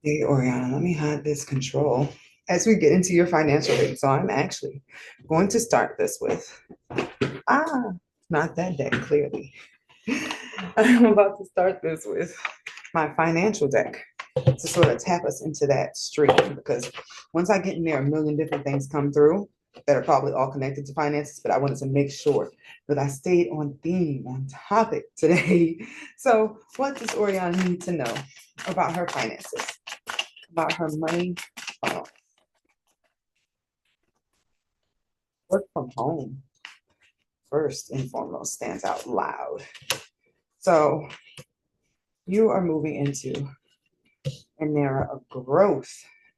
Hey, Oriana, let me hide this control as we get into your financial aid. So I'm actually going to start this with, ah, not that deck, clearly. I'm about to start this with my financial deck to sort of tap us into that stream because once I get in there, a million different things come through that are probably all connected to finances, but I wanted to make sure that I stayed on theme, on topic today. So, what does Oriana need to know about her finances, about her money? uh, Work from home, first and foremost, stands out loud. So you are moving into an era of growth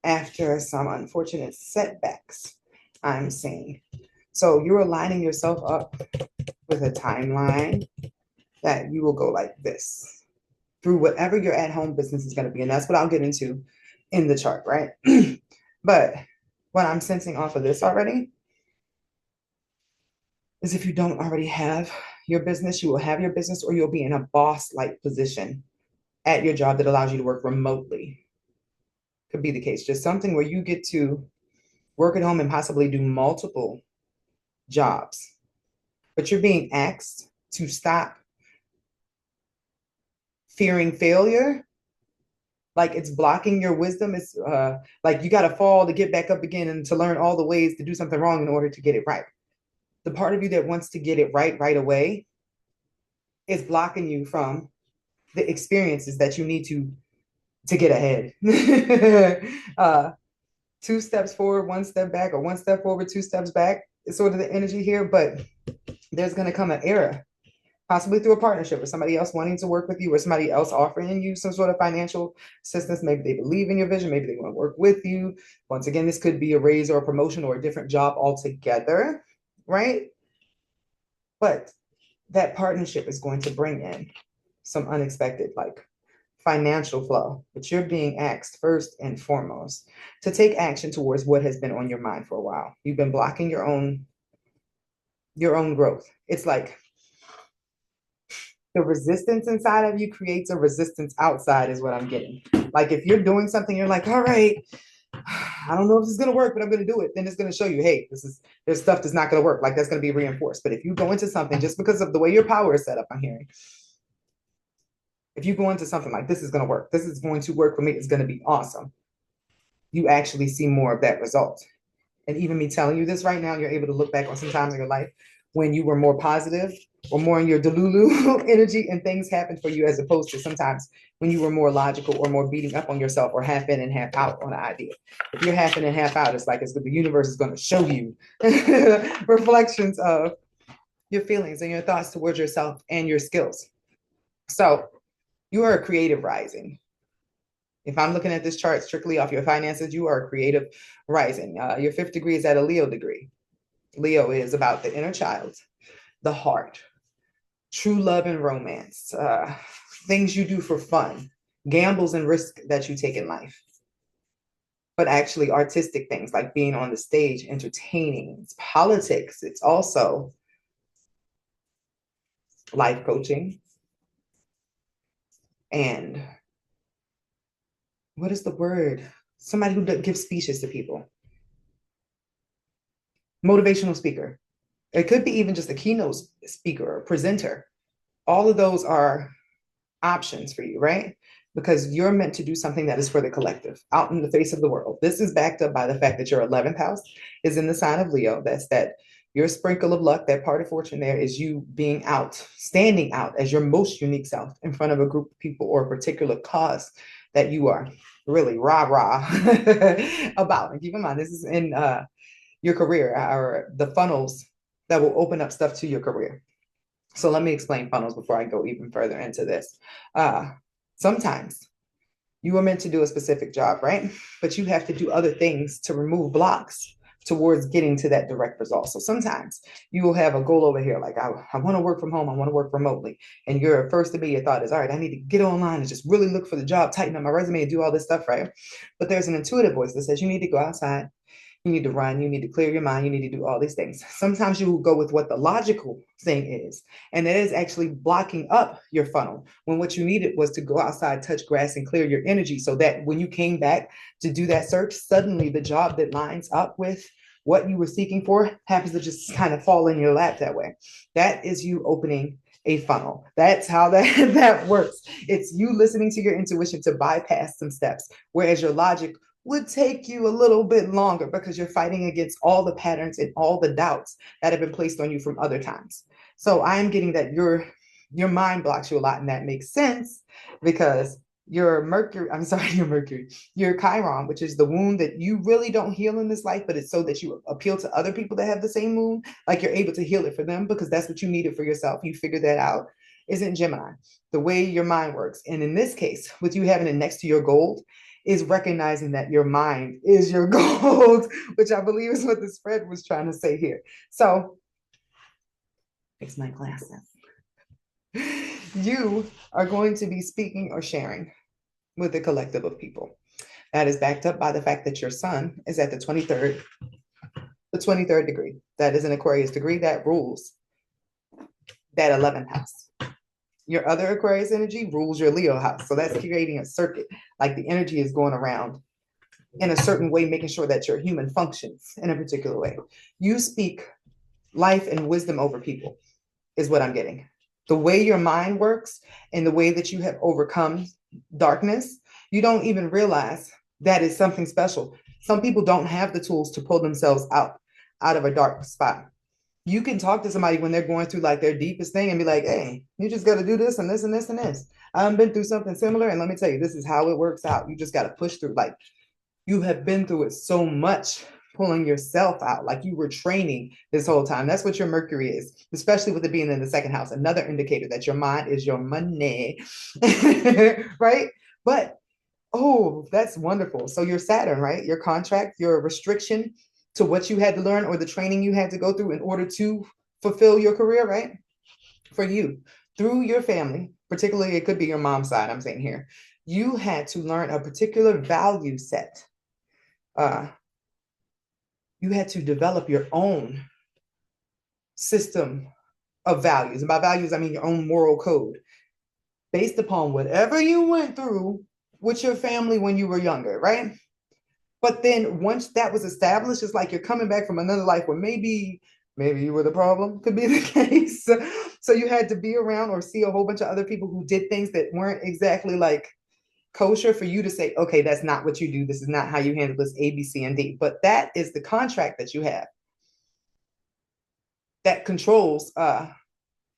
after some unfortunate setbacks, I'm seeing. So you're aligning yourself up with a timeline that you will go like this through whatever your at home business is going to be. And that's what I'll get into in the chart, right? But what I'm sensing off of this already is if you don't already have your business, you will have your business or you'll be in a boss like position at your job that allows you to work remotely. Could be the case. Just something where you get to work at home and possibly do multiple jobs, but you're being asked to stop fearing failure. Like it's blocking your wisdom. It's like you got to fall to get back up again and to learn all the ways to do something wrong in order to get it right. The part of you that wants to get it right away is blocking you from the experiences that you need to get ahead. Two steps forward, one step back, or one step forward, two steps back is sort of the energy here. But there's going to come an era, possibly through a partnership with somebody else wanting to work with you, or somebody else offering you some sort of financial assistance. Maybe they believe in your vision, maybe they want to work with you. Once again, this could be a raise or a promotion or a different job altogether, right? But that partnership is going to bring in some unexpected, like financial flow, but you're being asked first and foremost to take action towards what has been on your mind for a while. You've been blocking your own growth. It's like the resistance inside of you creates a resistance outside is what I'm getting. Like if you're doing something, you're like, all right, I don't know if this is gonna work, but I'm gonna do it. Then it's gonna show you, hey, there's stuff that's not gonna work. Like that's gonna be reinforced. But if you go into something just because of the way your power is set up, I'm hearing, if you go into something like this is gonna work, this is going to work for me, it's gonna be awesome. You actually see more of that result. And even me telling you this right now, you're able to look back on some times in your life when you were more positive or more in your delulu energy and things happened for you as opposed to sometimes when you were more logical or more beating up on yourself or half in and half out on an idea. If you're half in and half out, it's like it's the universe is going to show you reflections of your feelings and your thoughts towards yourself and your skills. So you are a creative rising. If I'm looking at this chart strictly off your finances, you are a creative rising. Your fifth degree is at a Leo degree. Leo is about the inner child, the heart, true love and romance, things you do for fun, gambles and risks that you take in life, but actually artistic things like being on the stage, entertaining, it's politics. It's also life coaching and what is the word? Somebody who gives speeches to people, motivational speaker. It could be even just a keynote speaker or presenter. All of those are options for you, right? Because you're meant to do something that is for the collective, out in the face of the world. This is backed up by the fact that your 11th house is in the sign of Leo. That's that your sprinkle of luck, that part of fortune there is you being out, standing out as your most unique self in front of a group of people or a particular cause that you are really rah rah about. And keep in mind, this is in your career or the funnels that will open up stuff to your career. So let me explain funnels before I go even further into this. Uh, Sometimes you are meant to do a specific job, right? But you have to do other things to remove blocks towards getting to that direct result. So sometimes you will have a goal over here, like I want to work from home, I want to work remotely. And your first immediate thought is, all right, I need to get online and just really look for the job, tighten up my resume and do all this stuff, right? But there's an intuitive voice that says you need to go outside You need to run, you need to clear your mind, you need to do all these things. Sometimes you will go with what the logical thing is, and that is actually blocking up your funnel when what you needed was to go outside, touch grass, and clear your energy so that when you came back to do that search, suddenly the job that lines up with what you were seeking for happens to just kind of fall in your lap that way. That is you opening a funnel. That's how that, that works. It's you listening to your intuition to bypass some steps, whereas your logic would take you a little bit longer because you're fighting against all the patterns and all the doubts that have been placed on you from other times. So I'm getting that your mind blocks you a lot, and that makes sense because your Mercury, I'm sorry, your Mercury, your Chiron, which is the wound that you really don't heal in this life, but it's so that you appeal to other people that have the same wound, like you're able to heal it for them because that's what you needed for yourself. You figured that out. Isn't Gemini, the way your mind works. And in this case, with you having it next to your gold, is recognizing that your mind is your gold, which I believe is what the spread was trying to say here. So, fix my glasses. You are going to be speaking or sharing with a collective of people. That is backed up by the fact that your sun is at the 23rd degree. That is an Aquarius degree that rules that 11th house. Your other Aquarius energy rules your Leo house. So that's creating a circuit, like the energy is going around in a certain way, making sure that your human functions in a particular way. You speak life and wisdom over people, is what I'm getting. The way your mind works and the way that you have overcome darkness, you don't even realize that is something special. Some people don't have the tools to pull themselves out of a dark spot. You can talk to somebody when they're going through like their deepest thing and be like, hey, you just got to do this and this and this and this. I've been through something similar. And let me tell you, this is how it works out. You just got to push through. Like you have been through it so much, pulling yourself out, like you were training this whole time. That's what your Mercury is, especially with it being in the second house. Another indicator that your mind is your money, right? But oh, that's wonderful. So your Saturn, right? Your contract, your restriction to what you had to learn or the training you had to go through in order to fulfill your career, right? For you, through your family, particularly it could be your mom's side, I'm saying here, you had to learn a particular value set. You had to develop your own system of values. And by values, I mean your own moral code based upon whatever you went through with your family when you were younger, right? But then once that was established, it's like you're coming back from another life where maybe you were the problem, could be the case. So you had to be around or see a whole bunch of other people who did things that weren't exactly like kosher for you to say, okay, that's not what you do. This is not how you handle this A, B, C, and D. But that is the contract that you have that controls the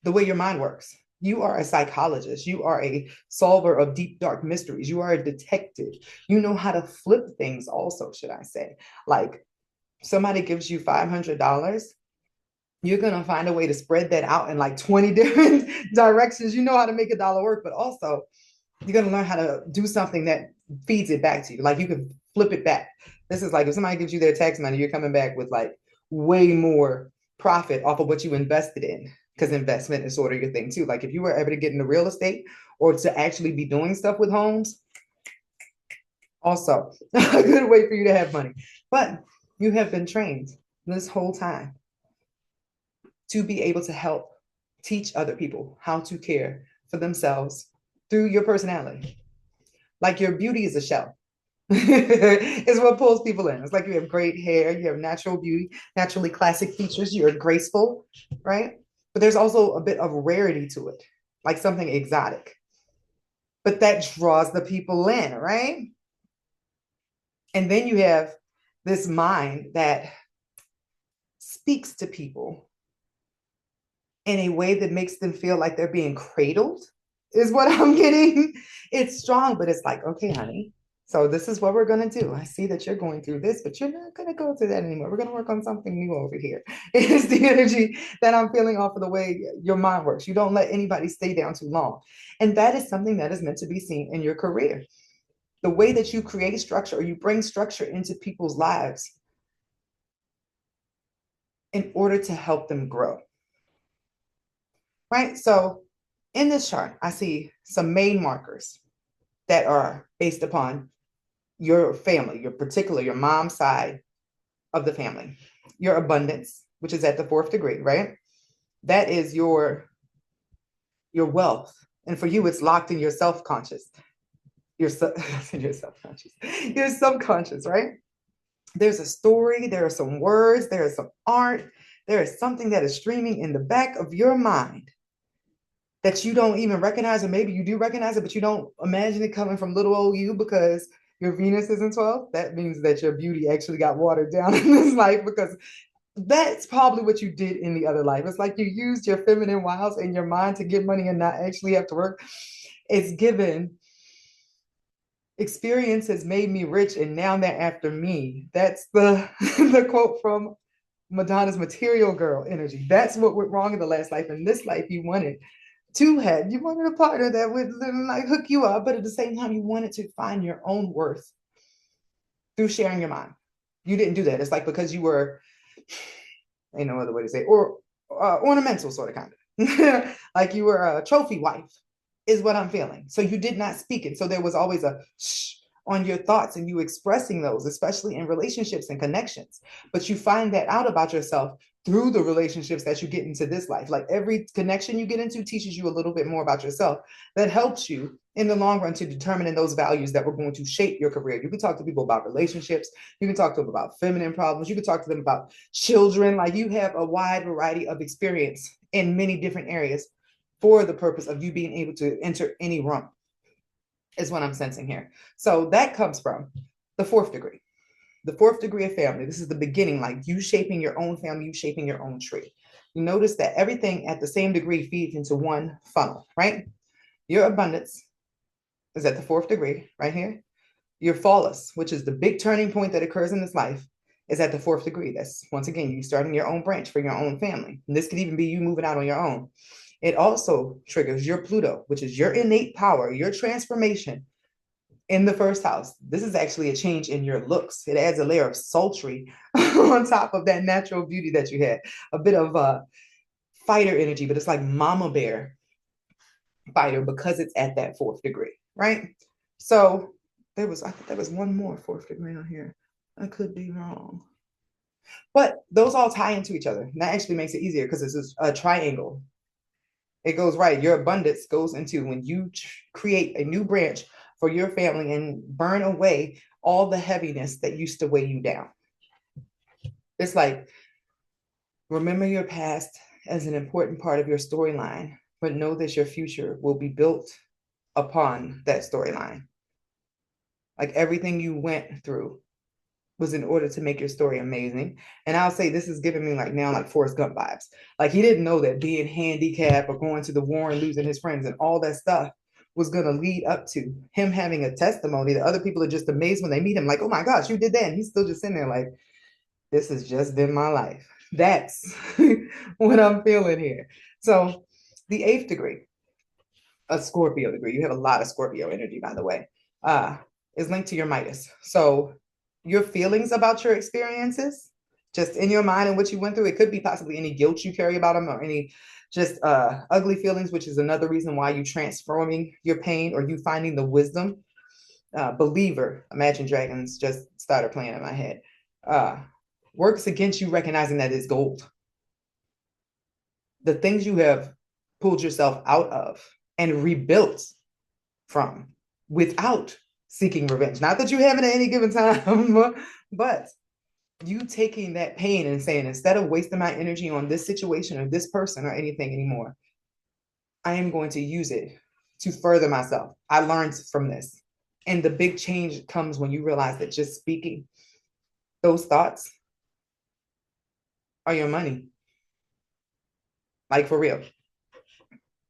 way your mind works. You are a psychologist. You are a solver of deep, dark mysteries. You are a detective. You know how to flip things also, should I say. Like somebody gives you $500, you're going to find a way to spread that out in like 20 different directions. You know how to make a dollar work, but also you're going to learn how to do something that feeds it back to you. Like you can flip it back. This is like if somebody gives you their tax money, you're coming back with like way more profit off of what you invested in, because investment is sort of your thing too. Like if you were able to get into real estate or to actually be doing stuff with homes, also a good way for you to have money. But you have been trained this whole time to be able to help teach other people how to care for themselves through your personality. Like your beauty is a shell. Is what pulls people in. It's like you have great hair, you have natural beauty, naturally classic features, you're graceful, right? But there's also a bit of rarity to it, like something exotic. But that draws the people in, right? And then you have this mind that speaks to people in a way that makes them feel like they're being cradled, is what I'm getting. It's strong, but it's like, okay, honey, so this is what we're going to do. I see that you're going through this, but you're not going to go through that anymore. We're going to work on something new over here. It's the energy that I'm feeling off of the way your mind works. You don't let anybody stay down too long. And that is something that is meant to be seen in your career. The way that you create structure or you bring structure into people's lives in order to help them grow. Right? So in this chart, I see some main markers that are based upon your family, your mom's side, of the family. Your abundance, which is at the fourth degree, right? That is your wealth. And for you, it's locked in your self-conscious. Your, your self-conscious. Your subconscious, right? There's a story, there are some words, there is some art, there is something that is streaming in the back of your mind that you don't even recognize, or maybe you do recognize it, but you don't imagine it coming from little old you because your Venus is in 12. That means that your beauty actually got watered down in this life, because that's probably what you did in the other life. It's like you used your feminine wiles in your mind to get money and not actually have to work. It's given experience has made me rich and now they're after me. That's the the quote from Madonna's Material Girl energy. That's what went wrong in the last life. In this life, you wanted a partner that would like hook you up, but at the same time, you wanted to find your own worth through sharing your mind. You didn't do that. It's like because you were, ain't no other way to say it, or ornamental sort of kind of like you were a trophy wife is what I'm feeling. So you did not speak it. So there was always a shh on your thoughts and you expressing those, especially in relationships and connections. But you find that out about yourself through the relationships that you get into this life. Like every connection you get into teaches you a little bit more about yourself that helps you in the long run to determine those values that were going to shape your career. You can talk to people about relationships. You can talk to them about feminine problems. You can talk to them about children. Like you have a wide variety of experience in many different areas for the purpose of you being able to enter any room, is what I'm sensing here. So that comes from the fourth degree. The fourth degree of family. This is the beginning, like you shaping your own family, you shaping your own tree. You notice that everything at the same degree feeds into one funnel, right? Your abundance is at the fourth degree, right here. Your phallus, which is the big turning point that occurs in this life, is at the fourth degree. That's, once again, you starting your own branch for your own family. And this could even be you moving out on your own. It also triggers your Pluto, which is your innate power, your transformation in the first house. This is actually a change in your looks. It adds a layer of sultry on top of that natural beauty that you had. A bit of fighter energy, but it's like mama bear fighter because it's at that fourth degree, right? So I think there was one more fourth degree on here. I could be wrong. But those all tie into each other. And that actually makes it easier because it's a triangle. It goes right. Your abundance goes into when you create a new branch for your family and burn away all the heaviness that used to weigh you down. It's like, remember your past as an important part of your storyline, but know that your future will be built upon that storyline. Like everything you went through was in order to make your story amazing. And I'll say this is giving me like now like Forrest Gump vibes. Like he didn't know that being handicapped or going to the war and losing his friends and all that stuff was going to lead up to him having a testimony that other people are just amazed when they meet him. Like, oh my gosh, you did that. And he's still just sitting there like, this has just been my life. That's what I'm feeling here. So the eighth degree, a Scorpio degree, you have a lot of Scorpio energy, by the way, is linked to your Midas. So your feelings about your experiences, just in your mind and what you went through, it could be possibly any guilt you carry about them or any just ugly feelings, which is another reason why you transforming your pain or you finding the wisdom. Believer, Imagine Dragons just started playing in my head. Works against you recognizing that it's gold. The things you have pulled yourself out of and rebuilt from without seeking revenge. Not that you haven't at any given time, but you taking that pain and saying, instead of wasting my energy on this situation or this person or anything anymore, I am going to use it to further myself. I learned from this. And the big change comes when you realize that just speaking those thoughts are your money. Like for real.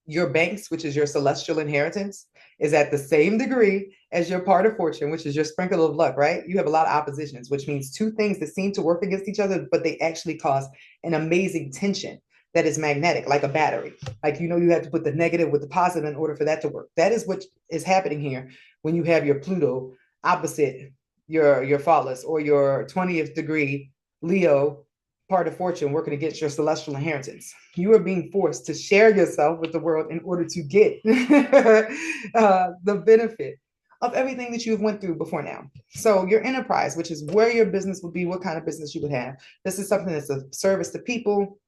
Your banks, which is your celestial inheritance, is at the same degree as your part of fortune, which is your sprinkle of luck, right? You have a lot of oppositions, which means two things that seem to work against each other, but they actually cause an amazing tension that is magnetic, like a battery. Like, you have to put the negative with the positive in order for that to work. That is what is happening here when you have your Pluto opposite your phallus or your 20th degree Leo part of fortune working against your celestial inheritance. You are being forced to share yourself with the world in order to get the benefit of everything that you've went through before now. So your enterprise, which is where your business would be, what kind of business you would have. This is something that's a service to people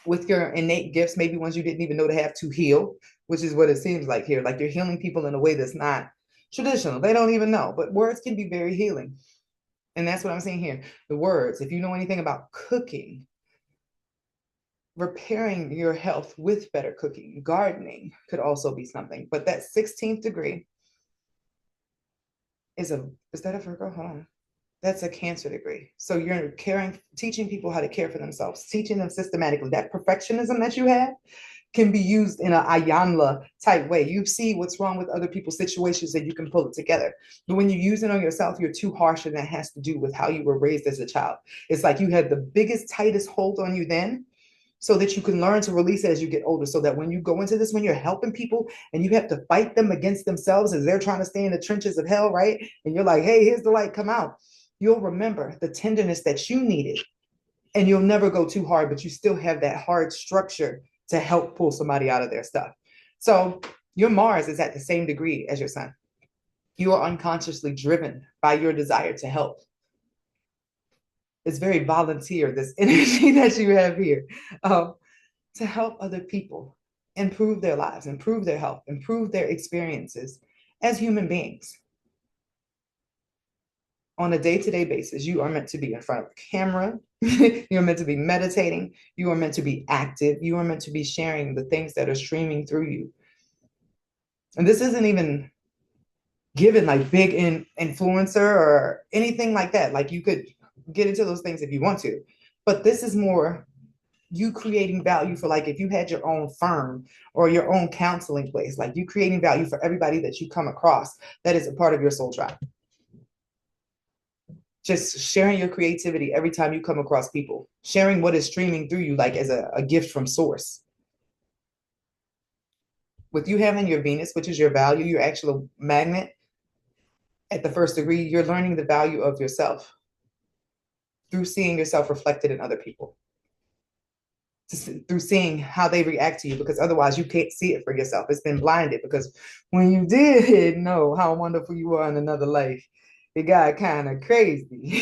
with your innate gifts, maybe ones you didn't even know to have to heal, which is what it seems like here. Like you're healing people in a way that's not traditional. They don't even know, but words can be very healing. And that's what I'm saying here. The words, if you know anything about cooking, repairing your health with better cooking, gardening could also be something. But that 16th degree is that a Virgo? Hold on. That's a Cancer degree. So you're teaching people how to care for themselves, teaching them systematically. That perfectionism that you have can be used in an Ayanla type way. You see what's wrong with other people's situations and you can pull it together. But when you use it on yourself, you're too harsh, and that has to do with how you were raised as a child. It's like you had the biggest, tightest hold on you then, so that you can learn to release it as you get older, so that when you go into this, when you're helping people and you have to fight them against themselves as they're trying to stay in the trenches of hell, right? And you're like, hey, here's the light, come out. You'll remember the tenderness that you needed, and you'll never go too hard, but you still have that hard structure to help pull somebody out of their stuff. So your Mars is at the same degree as your Sun. You are unconsciously driven by your desire to help. It's very volunteer, this energy that you have here, to help other people improve their lives, improve their health, improve their experiences as human beings. On a day-to-day basis, you are meant to be in front of a camera. You're meant to be meditating. You are meant to be active. You are meant to be sharing the things that are streaming through you. And this isn't even given like big influencer or anything like that. Like you could get into those things if you want to, but this is more you creating value for, like, if you had your own firm or your own counseling place, like you creating value for everybody that you come across that is a part of your soul tribe. Just sharing your creativity every time you come across people, sharing what is streaming through you, like as a gift from source. With you having your Venus, which is your value, your actual magnet at the first degree, you're learning the value of yourself through seeing yourself reflected in other people, through seeing how they react to you, because otherwise you can't see it for yourself. It's been blinded, because when you did know how wonderful you are in another life, it got kind of crazy.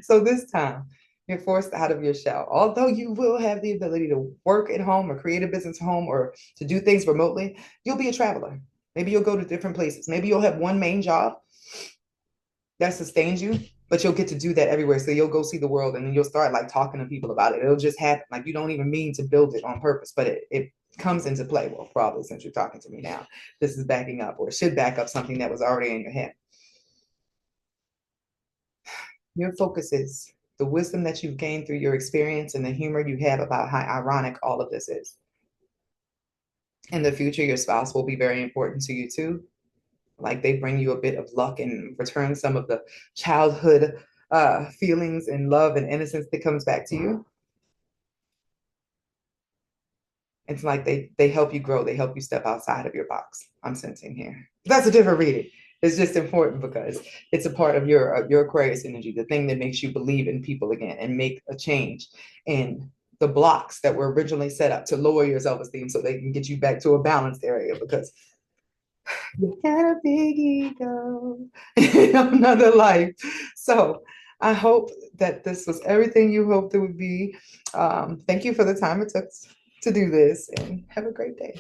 So this time, you're forced out of your shell. Although you will have the ability to work at home or create a business at home or to do things remotely, you'll be a traveler. Maybe you'll go to different places. Maybe you'll have one main job that sustains you, but you'll get to do that everywhere. So you'll go see the world, and then you'll start like talking to people about it. It'll just happen. Like you don't even mean to build it on purpose, but it comes into play. Well, probably since you're talking to me now, this is backing up, or it should back up something that was already in your head. Your focus is the wisdom that you've gained through your experience and the humor you have about how ironic all of this is. In the future, your spouse will be very important to you too. Like they bring you a bit of luck and return some of the childhood feelings and love and innocence that comes back to you. It's like they help you grow. They help you step outside of your box. I'm sensing here. That's a different reading. It's just important because it's a part of your Aquarius energy, the thing that makes you believe in people again and make a change in the blocks that were originally set up to lower your self-esteem so they can get you back to a balanced area, because you had a big ego in another life. So I hope that this was everything you hoped it would be. Thank you for the time it took to do this, and have a great day.